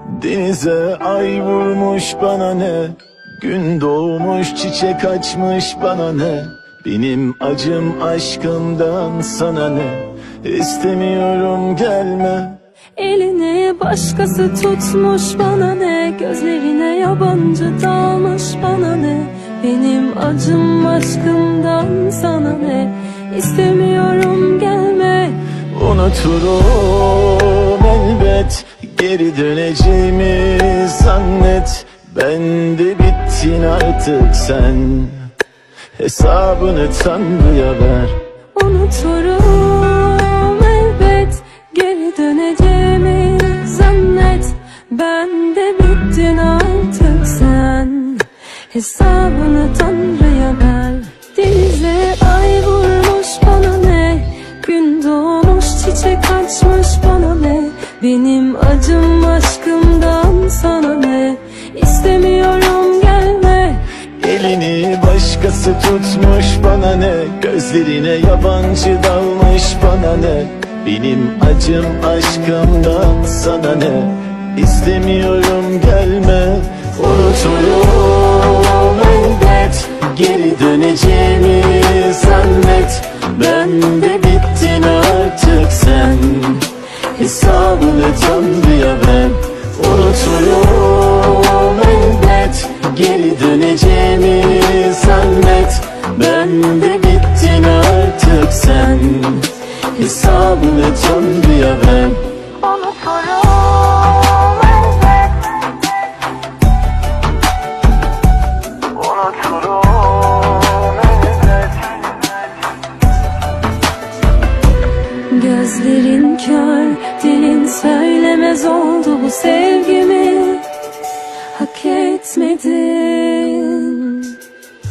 Denize ay vurmuş bana ne, gün doğmuş çiçek açmış bana ne. Benim acım aşkımdan sana ne, istemiyorum gelme. Elini başkası tutmuş bana ne, gözlerine yabancı dalmış bana ne. Benim acım aşkımdan sana ne, istemiyorum gelme. Unuturum elbet, geri döneceğimi zannet. Ben de bittin artık sen, hesabını Tanrı'ya ver. Unuturum elbet, geri döneceğimi zannet. Ben de bittin artık sen, hesabını Tanrı'ya ver. Denize ay vurmuş bana ne, gün doğmuş çiçek açmış bana ne. Benim acım aşkımdan sana ne, istemiyorum gelme. Elini başkası tutmuş bana ne, gözlerine yabancı dalmış bana ne. Benim acım aşkımdan sana ne, istemiyorum gelme. Unuturum elbet, geri döneceğimi zannet. Ben de bittin artık sen, hesabını Tanrı'ya ver. Unuturum elbet, geri döneceğimi zannet. Ben de bittin artık sen, hesabını Tanrı'ya ver. Unuturum elbet, Unuturum elbet. gözlerin kör, dilin söylemez oldu bu sevgimi. Hak etmedin.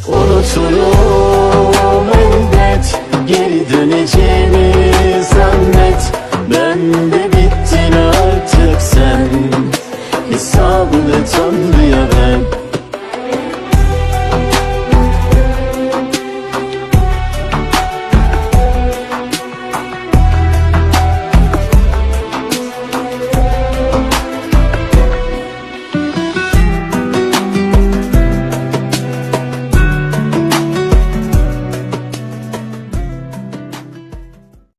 Unuturum elbet, geri döneceğimi